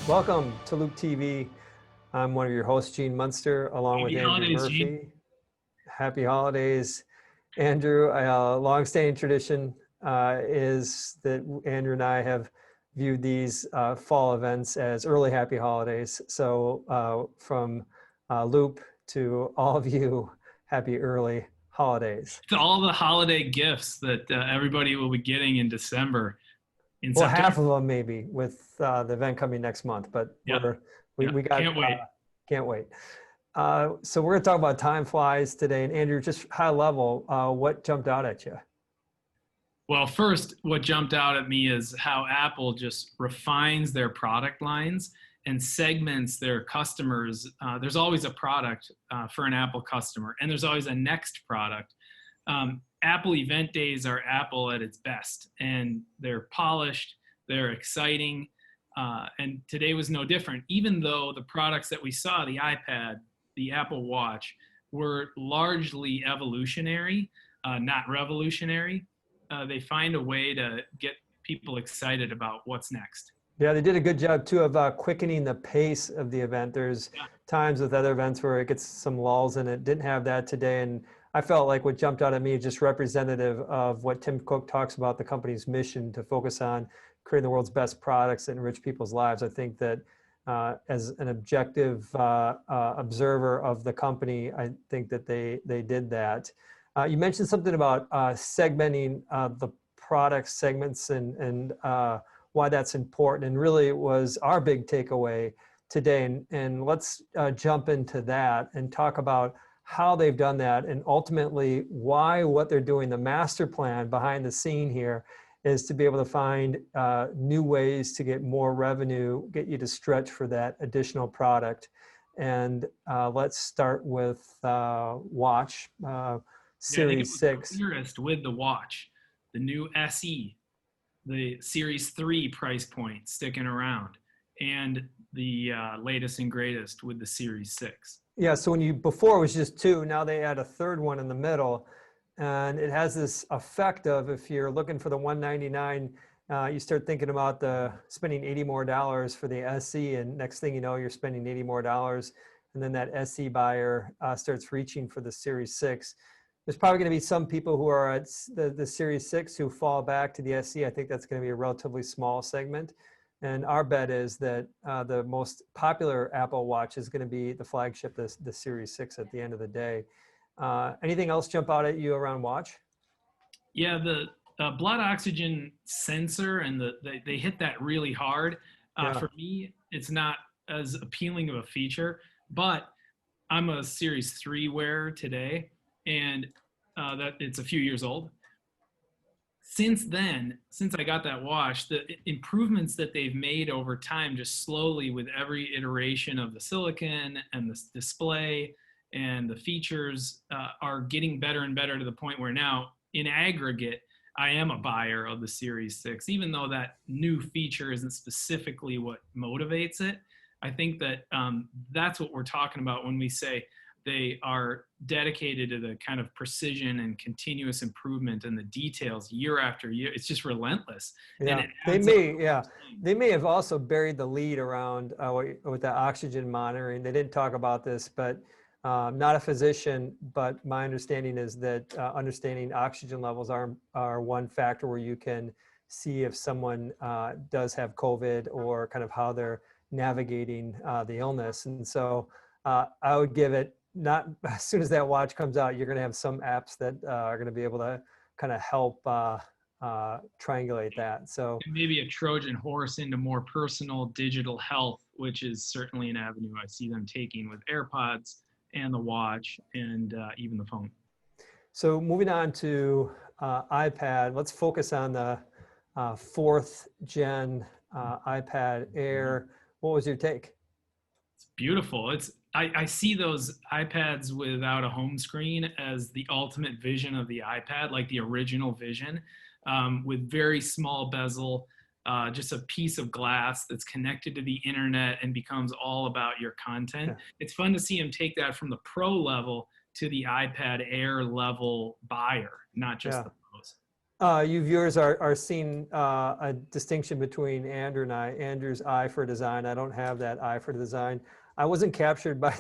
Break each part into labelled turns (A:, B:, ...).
A: Welcome to Loup TV. I'm one of your hosts, Gene Munster, along with
B: Happy
A: Andrew
B: holidays,
A: Murphy.
B: Gene.
A: Happy holidays. Andrew, a longstanding tradition is that Andrew and I have viewed these fall events as early happy holidays. So from Loup to all of you, happy early holidays.
B: To all the holiday gifts that everybody will be getting in December, in
A: Well,
B: September.
A: half of them maybe with the event coming next month, but
B: Yeah,
A: we got
B: can't wait.
A: can't wait. So we're going to talk about time flies today. And Andrew, just high level, what jumped out at you?
B: Well, first, what jumped out at me is how Apple just refines their product lines and segments their customers. There's always a product for an Apple customer, and there's always a next product. Apple event days are Apple at its best, and they're polished, they're exciting, and today was no different. Even though the products that we saw, the iPad, the Apple Watch, were largely evolutionary, not revolutionary, they find a way to get people excited about what's next.
A: Yeah, they did a good job too of quickening the pace of the event. There's times with other events where it gets some lulls and it didn't have that today. And I felt like what jumped out at me is just representative of what Tim Cook talks about the company's mission to focus on creating the world's best products that enrich people's lives. I think that as an objective observer of the company, I think that they did that. You mentioned something about segmenting the product segments and why that's important. And really it was our big takeaway today. And let's jump into that and talk about how they've done that and ultimately why what they're doing, the master plan behind the scene here is to be able to find new ways to get more revenue, get you to stretch for that additional product. And let's start with Watch. Series 6.
B: Clearest with the watch, the new SE, the Series 3 price point sticking around, and the latest and greatest with the Series 6.
A: Yeah, so before it was just two, now they add a third one in the middle, and it has this effect of if you're looking for the $199, you start thinking about spending $80 more for the SE, and next thing you know, you're spending $80 more, and then that SE buyer starts reaching for the Series 6. There's probably going to be some people who are at the Series 6 who fall back to the SE. I think that's going to be a relatively small segment. And our bet is that the most popular Apple Watch is going to be the flagship, the Series 6 at the end of the day. Anything else jump out at you around Watch?
B: Yeah, the blood oxygen sensor, and they hit that really hard. For me, it's not as appealing of a feature, but I'm a Series 3 wearer today, and that it's a few years old. Since then, since I got that watch, the improvements that they've made over time, just slowly with every iteration of the silicon and the display and the features are getting better and better to the point where now, in aggregate, I am a buyer of the Series 6, even though that new feature isn't specifically what motivates it. I think that that's what we're talking about when we say they are dedicated to the kind of precision and continuous improvement and the details year after year. It's just relentless.
A: Yeah,
B: and
A: they may have also buried the lead around with the oxygen monitoring. They didn't talk about this, but not a physician, but my understanding is that understanding oxygen levels are one factor where you can see if someone does have COVID or kind of how they're navigating the illness. And so I would give it, not as soon as that watch comes out, you're going to have some apps that are going to be able to kind of help triangulate that. So
B: maybe a Trojan horse into more personal digital health, which is certainly an avenue I see them taking with AirPods and the watch and even the phone.
A: So moving on to iPad, let's focus on the 4th gen iPad Air. What was your take?
B: It's beautiful. I see those iPads without a home screen as the ultimate vision of the iPad, like the original vision, with very small bezel, just a piece of glass that's connected to the internet and becomes all about your content. Yeah. It's fun to see him take that from the pro level to the iPad Air level buyer, not just the pros.
A: You viewers are seeing a distinction between Andrew and I. Andrew's eye for design. I don't have that eye for design. I wasn't captured by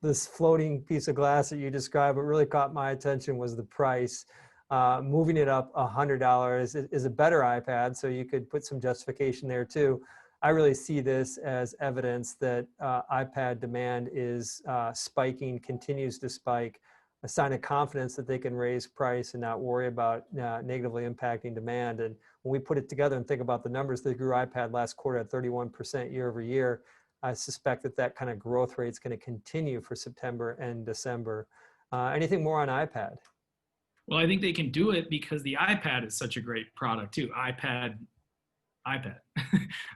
A: this floating piece of glass that you described. What really caught my attention was the price. Moving it up $100 is a better iPad, so you could put some justification there too. I really see this as evidence that iPad demand is spiking, continues to spike, a sign of confidence that they can raise price and not worry about negatively impacting demand. And when we put it together and think about the numbers, they grew iPad last quarter at 31% year over year. I suspect that that kind of growth rate is going to continue for September and December. Anything more on iPad?
B: Well, I think they can do it because the iPad is such a great product too. iPad,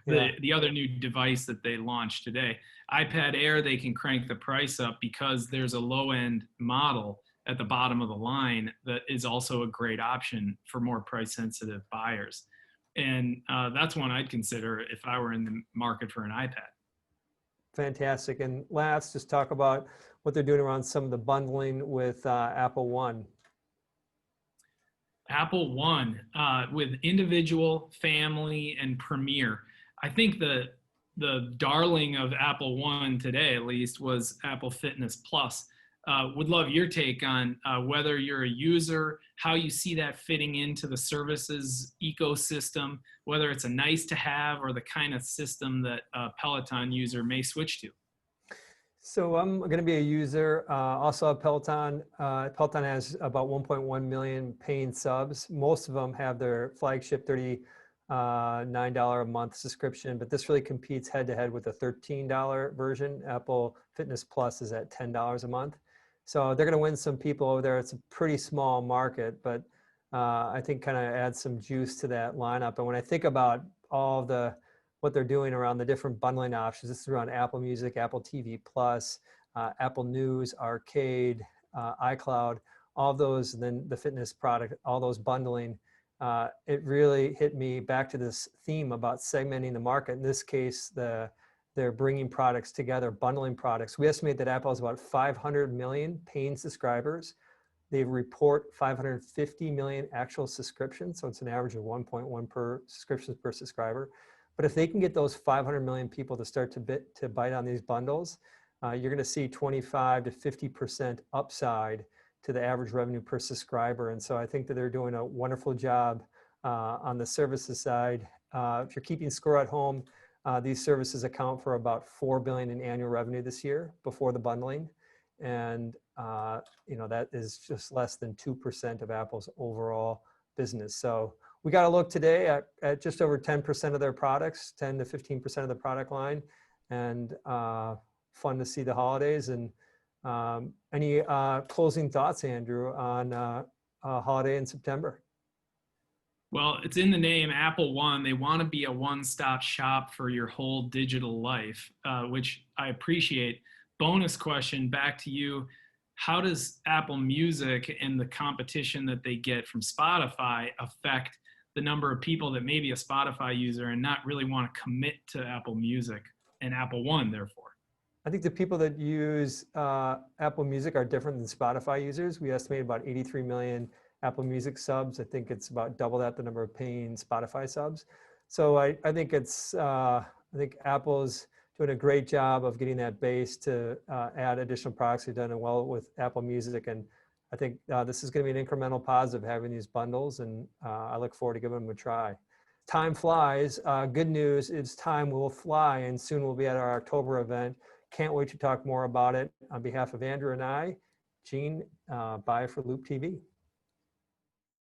A: Yeah.
B: the other new device that they launched today. iPad Air, they can crank the price up because there's a low end model at the bottom of the line that is also a great option for more price sensitive buyers. And that's one I'd consider if I were in the market for an iPad.
A: Fantastic. And last, just talk about what they're doing around some of the bundling with Apple One.
B: Apple One with individual, family, and Premier. I think the darling of Apple One today, at least, was Apple Fitness Plus. Would love your take on whether you're a user, how you see that fitting into the services ecosystem, whether it's a nice to have or the kind of system that a Peloton user may switch to.
A: So I'm going to be a user. Also a Peloton. Peloton has about 1.1 million paying subs. Most of them have their flagship $39 a month subscription, but this really competes head to head with the $13 version. Apple Fitness Plus is at $10 a month. So they're going to win some people over there. It's a pretty small market, but I think kind of adds some juice to that lineup. And when I think about all what they're doing around the different bundling options, this is around Apple Music, Apple TV Plus, Apple News, Arcade, iCloud, all of those, and then the fitness product, all those bundling. It really hit me back to this theme about segmenting the market. In this case, they're bringing products together, bundling products. We estimate that Apple has about 500 million paying subscribers. They report 550 million actual subscriptions, so it's an average of 1.1 per subscriptions per subscriber. But if they can get those 500 million people to start to bite on these bundles, you're going to see 25 to 50% upside to the average revenue per subscriber. And so I think that they're doing a wonderful job on the services side. If you're keeping score at home, these services account for about $4 billion in annual revenue this year before the bundling. And that is just less than 2% of Apple's overall business. So we got to look today at just over 10% of their products, 10 to 15% of the product line, and fun to see the holidays. And any closing thoughts, Andrew, on a holiday in September?
B: Well, it's in the name, Apple One. They want to be a one-stop shop for your whole digital life, which I appreciate. Bonus question back to you. How does Apple Music and the competition that they get from Spotify affect the number of people that may be a Spotify user and not really want to commit to Apple Music and Apple One, therefore?
A: I think the people that use Apple Music are different than Spotify users. We estimate about 83 million Apple Music subs. I think it's about double that, the number of paying Spotify subs. So I think I think Apple's doing a great job of getting that base to add additional products. They've done it well with Apple Music, and I think this is going to be an incremental positive having these bundles, and I look forward to giving them a try. Time flies. Good news is time will fly, and soon we'll be at our October event. Can't wait to talk more about it. On behalf of Andrew and I, Gene, bye for Loup TV.